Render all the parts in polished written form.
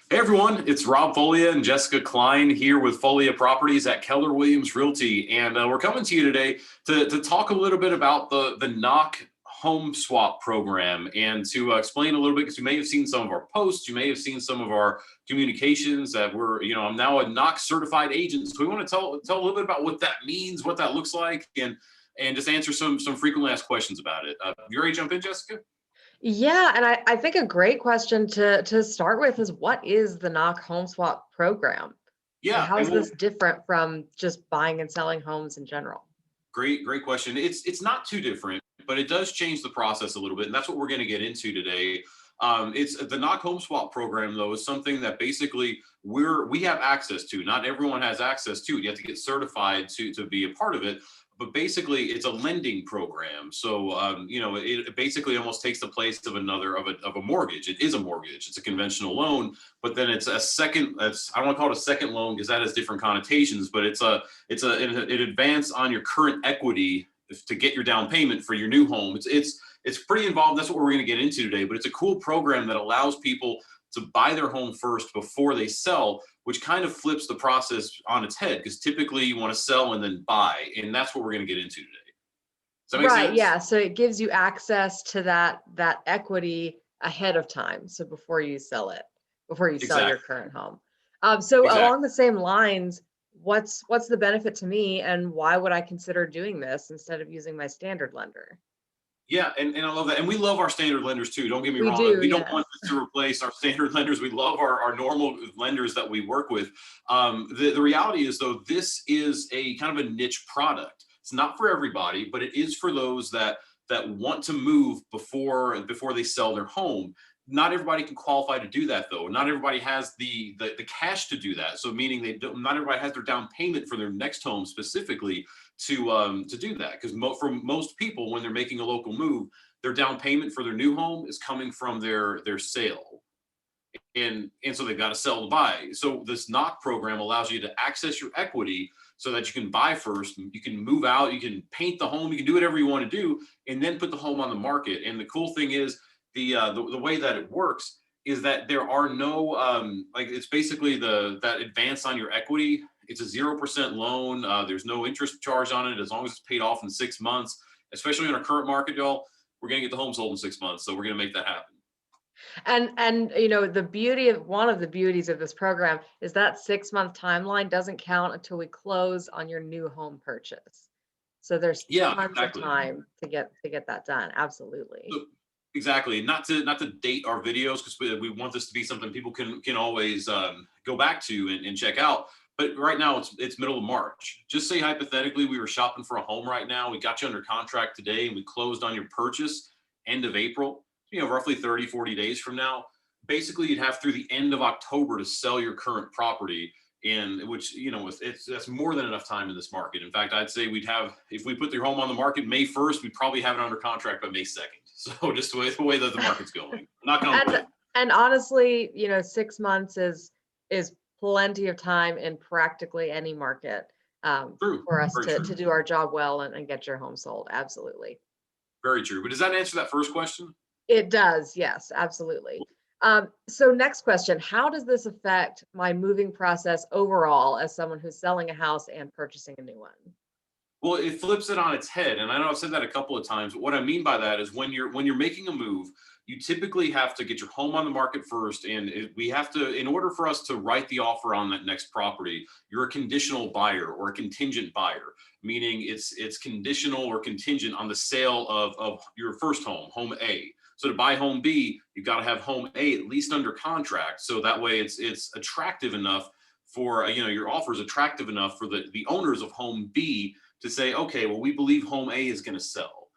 Hey everyone, it's Rob Foglia and Jessica Klein here with Foglia Properties at Keller Williams Realty, and we're coming to you today to talk a little bit about the knock home swap program and to explain a little bit, because you may have seen some of our posts, you may have seen some of our communications that I'm now a knock certified agent, so we want to tell a little bit about what that means, what that looks like, and just answer some frequently asked questions about it. You ready to jump in, Jessica? Yeah, and I think a great question to start with is, what is the knock home swap program? And Yeah, how and is we'll this different from just buying and selling homes in general? Great question. It's not too different, but it does change the process a little bit, and that's what we're going to get into today. It's the knock home swap program, though, is something that basically we have access to. Not everyone has access to it. You have to get certified to be a part of it. But basically, it's a lending program. So it basically almost takes the place of a mortgage. It is a mortgage. It's a conventional loan, but then it's a second. I don't want to call it a second loan because that has different connotations. But an advance on your current equity to get your down payment for your new home. It's pretty involved. That's what we're going to get into today. But it's a cool program that allows people to buy their home first before they sell, which kind of flips the process on its head, because typically you want to sell and then buy, and that's what we're going to get into today. Does that make Right, sense? yeah. So it gives you access to that equity ahead of time. So before you sell it, before you sell your Exactly. current home. So along Exactly. the same lines, what's the benefit to me, and why would I consider doing this instead of using my standard lender? Yeah, and I love that. And we love our standard lenders too. Don't get me We wrong. do, We don't yes. want this to replace our standard lenders. We love our normal lenders that we work with. The reality is, though, this is a kind of a niche product. It's not for everybody, but it is for those that want to move before they sell their home. Not everybody can qualify to do that, though. Not everybody has the cash to do that. So meaning not everybody has their down payment for their next home specifically to do that, because for most people, when they're making a local move, their down payment for their new home is coming from their sale, and so they've got to sell to buy. So this knock program allows you to access your equity so that you can buy first, you can move out, you can paint the home, you can do whatever you want to do, and then put the home on the market. And the cool thing is the way that it works is that there are no like, it's basically that advance on your equity. It's a 0% loan. There's no interest charge on it as long as it's paid off in 6 months. Especially in our current market, y'all, we're gonna get the home sold in 6 months, so we're gonna make that happen. And one of the beauties of this program is that 6-month timeline doesn't count until we close on your new home purchase. So there's Yeah, tons of exactly. time to get that done. Absolutely. So, exactly. Not to date our videos, because we want this to be something people can always go back to and check out. But right now it's middle of March. Just say hypothetically we were shopping for a home right now. We got you under contract today and we closed on your purchase end of April, roughly 30, 40 days from now. Basically, you'd have through the end of October to sell your current property, and which that's more than enough time in this market. In fact, I'd say if we put your home on the market May 1st, we'd probably have it under contract by May 2nd. So just the way that the market's going, knock on And wood. and honestly, 6 months is plenty of time in practically any market, True. for us Very to true. do our job well and get your home sold. Absolutely. Very true. But does that answer that first question? It does, yes, absolutely. So next question, how does this affect my moving process overall as someone who's selling a house and purchasing a new one? Well, it flips it on its head, and I know I've said that a couple of times. But what I mean by that is when you're making a move, you typically have to get your home on the market first, and we have to, in order for us to write the offer on that next property, you're a conditional buyer or a contingent buyer, meaning it's conditional or contingent on the sale of your first home, home A. So to buy home B, you've got to have home A at least under contract, so that way it's attractive enough for your offer is attractive enough for the owners of home B to say, okay, well, we believe home A is going to sell.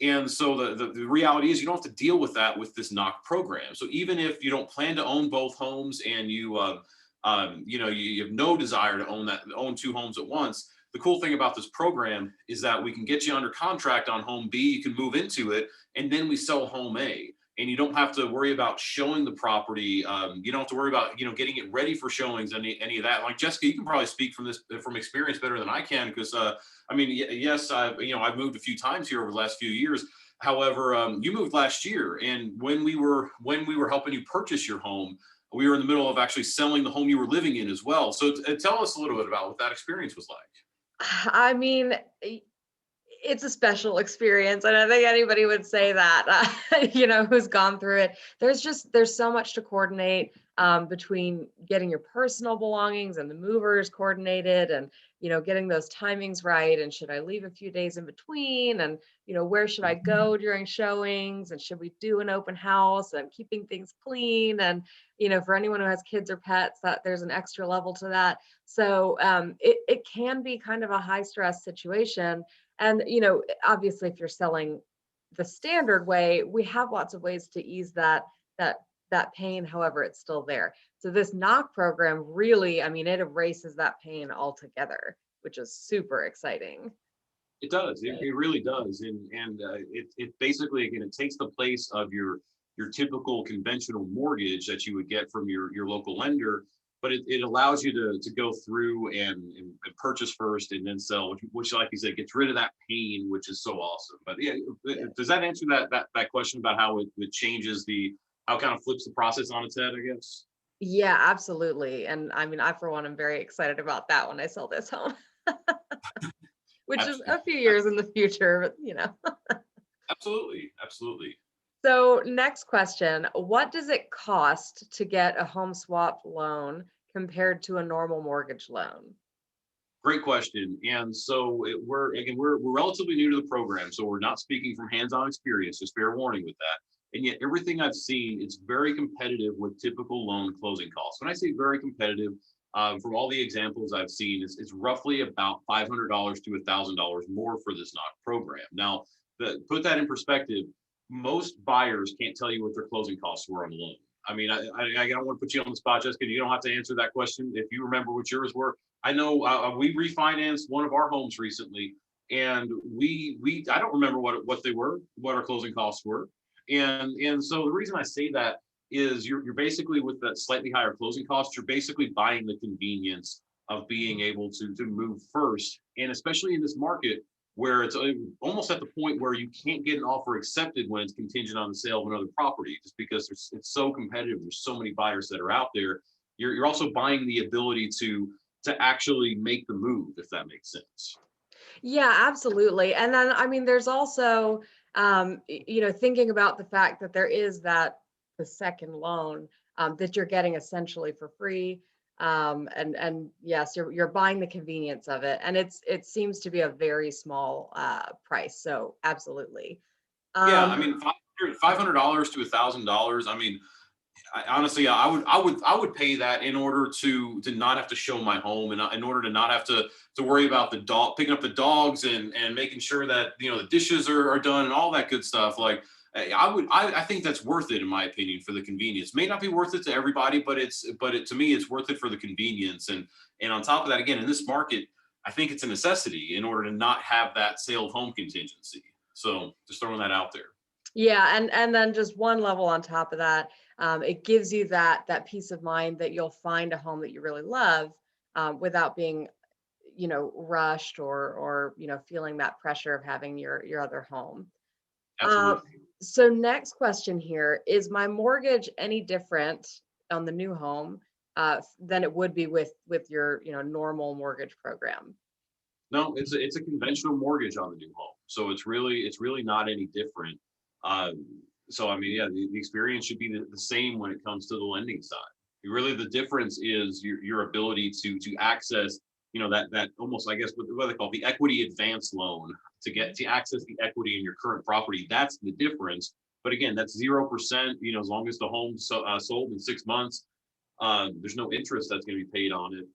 And so the reality is you don't have to deal with that with this knock program. So even if you don't plan to own both homes and you have no desire to own two homes at once, the cool thing about this program is that we can get you under contract on home B, you can move into it, and then we sell home A. And you don't have to worry about showing the property. You don't have to worry about getting it ready for showings, any of that. Like Jessica, you can probably speak from experience better than I can, because I mean, yes, I've moved a few times here over the last few years. However, you moved last year, and when we were helping you purchase your home, we were in the middle of actually selling the home you were living in as well. So tell us a little bit about what that experience was like. I mean, it's a special experience, and I think anybody would say that, who's gone through it. There's so much to coordinate, between getting your personal belongings and the movers coordinated, and getting those timings right. And should I leave a few days in between? And where should I go during showings? And should we do an open house? And keeping things clean. And for anyone who has kids or pets, that there's an extra level to that. So it can be kind of a high stress situation. And, obviously, if you're selling the standard way, we have lots of ways to ease that pain. However, it's still there. So this knock program really, I mean, it erases that pain altogether, which is super exciting. It does. It really does. And it basically, again, it takes the place of your typical conventional mortgage that you would get from your local lender, but it allows you to go through and purchase first and then sell, which, like you said, gets rid of that pain, which is so awesome. But yeah, does that answer that question about how it changes how it kind of flips the process on its head, I guess? Yeah, absolutely. And I mean, I, for one, am very excited about that when I sell this home, which is a Absolutely. few years in the future, but Absolutely. Absolutely. So next question, what does it cost to get a home swap loan compared to a normal mortgage loan? Great question. And so we're relatively new to the program, so we're not speaking from hands-on experience. Just fair warning with that. And yet, everything I've seen, it's very competitive with typical loan closing costs. When I say very competitive, from all the examples I've seen, it's roughly about $500 to $1,000 more for this knock program. Now, put that in perspective, most buyers can't tell you what their closing costs were on a loan. I mean, I don't want to put you on the spot, Jessica. You don't have to answer that question. If you remember what yours were, I know we refinanced one of our homes recently, and we I don't remember what they were, what our closing costs were, and so the reason I say that is you're basically, with that slightly higher closing cost, you're basically buying the convenience of being able to move first, and especially in this market where it's almost at the point where you can't get an offer accepted when it's contingent on the sale of another property, just because it's so competitive. There's so many buyers that are out there. You're also buying the ability to actually make the move, if that makes sense. Yeah, absolutely. And then, I mean, there's also, thinking about the fact that there is the second loan, that you're getting essentially for free. And yes, you're buying the convenience of it. And it seems to be a very small price. So absolutely. Yeah, I Um, mean, $500 to $1,000. I mean, honestly, I would pay that in order to not have to show my home, and in order to not have to worry about the dog, picking up the dogs, and making sure that the dishes are done and all that good stuff. Like, I think that's worth it, in my opinion, for the convenience. May not be worth it to everybody, but to me, it's worth it for the convenience. And on top of that, again, in this market, I think it's a necessity in order to not have that sale of home contingency. So just throwing that out there. yeah, and then just one level on top of that, it gives you that peace of mind that you'll find a home that you really love, without being rushed, or feeling that pressure of having your other home. Um, Absolutely. so next question here, is my mortgage any different on the new home than it would be with your normal mortgage program? No, it's a conventional mortgage on the new home, so it's really not any different. Um, so I mean, yeah, the experience should be the same when it comes to the lending side. Really, the difference is your ability to access, that almost, I guess, what they call the equity advance loan, to access the equity in your current property. That's the difference. But again, that's 0%. As long as the home's sold in 6 months, there's no interest that's going to be paid on it.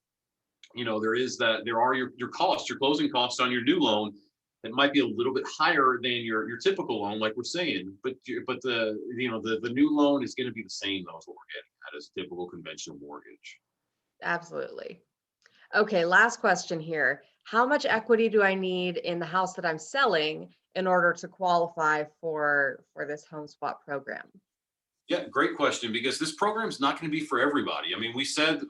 There are your costs, your closing costs on your new loan that might be a little bit higher than your typical loan, like we're saying, but the new loan is going to be the same though, as what we're getting at as a typical conventional mortgage. Absolutely. Okay, last question here. How much equity do I need in the house that I'm selling in order to qualify for this home swap program? Yeah, great question, because this program is not going to be for everybody. I mean, we said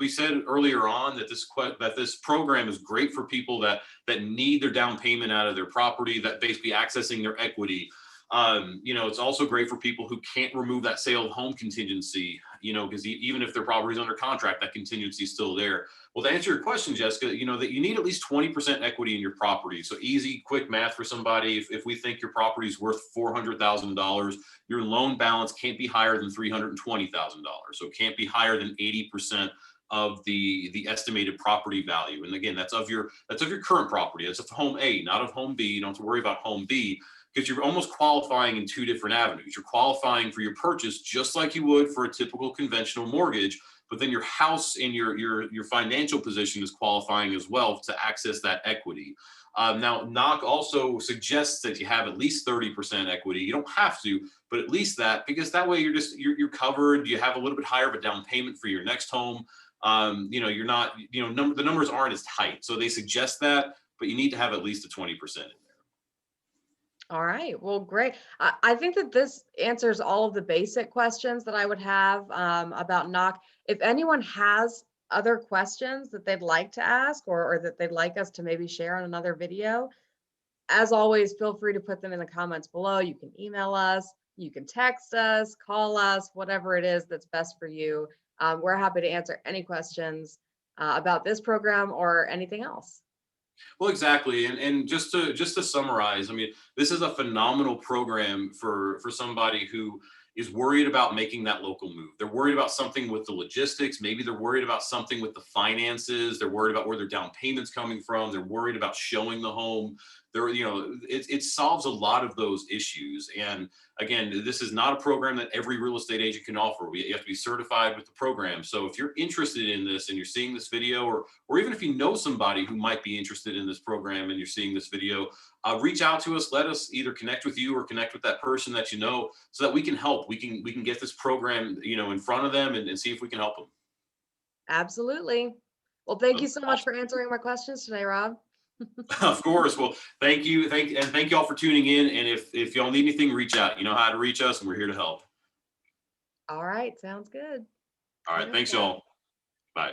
earlier on that this program is great for people that need their down payment out of their property, that basically accessing their equity. It's also great for people who can't remove that sale of home contingency, because even if their property is under contract, that contingency is still there. Well, to answer your question, Jessica, that you need at least 20% equity in your property. So easy, quick math for somebody. If we think your property is worth $400,000, your loan balance can't be higher than $320,000. So it can't be higher than 80% of the estimated property value. And again, that's of your current property. That's of home A, not of home B. You don't have to worry about home B, because you're almost qualifying in two different avenues. You're qualifying for your purchase just like you would for a typical conventional mortgage, but then your house and your financial position is qualifying as well to access that equity. Now, knock also suggests that you have at least 30% equity. You don't have to, but at least that, because that way you're covered. You have a little bit higher of a down payment for your next home. You're not, the numbers aren't as tight. So they suggest that, but you need to have at least a 20% in there. All right. Well, great. I think that this answers all of the basic questions that I would have about knock. If anyone has other questions that they'd like to ask, or that they'd like us to maybe share on another video, as always, feel free to put them in the comments below. You can email us, you can text us, call us, whatever it is that's best for you. We're happy to answer any questions about this program or anything else. Well, exactly. And just to summarize, I mean, this is a phenomenal program for somebody who is worried about making that local move. They're worried about something with the logistics. Maybe they're worried about something with the finances. They're worried about where their down payment's coming from. They're worried about showing the home. It solves a lot of those issues. And again, this is not a program that every real estate agent can offer. You have to be certified with the program. So if you're interested in this and you're seeing this video, or even if you know somebody who might be interested in this program and you're seeing this video, reach out to us. Let us either connect with you or connect with that person that you know, so that we can help. We can get this program, in front of them and see if we can help them. Absolutely. Well, thank you so much Awesome. for answering my questions today, Rob. Of course. Well, thank you. Thank y'all for tuning in. And if y'all need anything, reach out. You know how to reach us, and we're here to help. All right. Sounds good. All right. Thanks, y'all. Bye.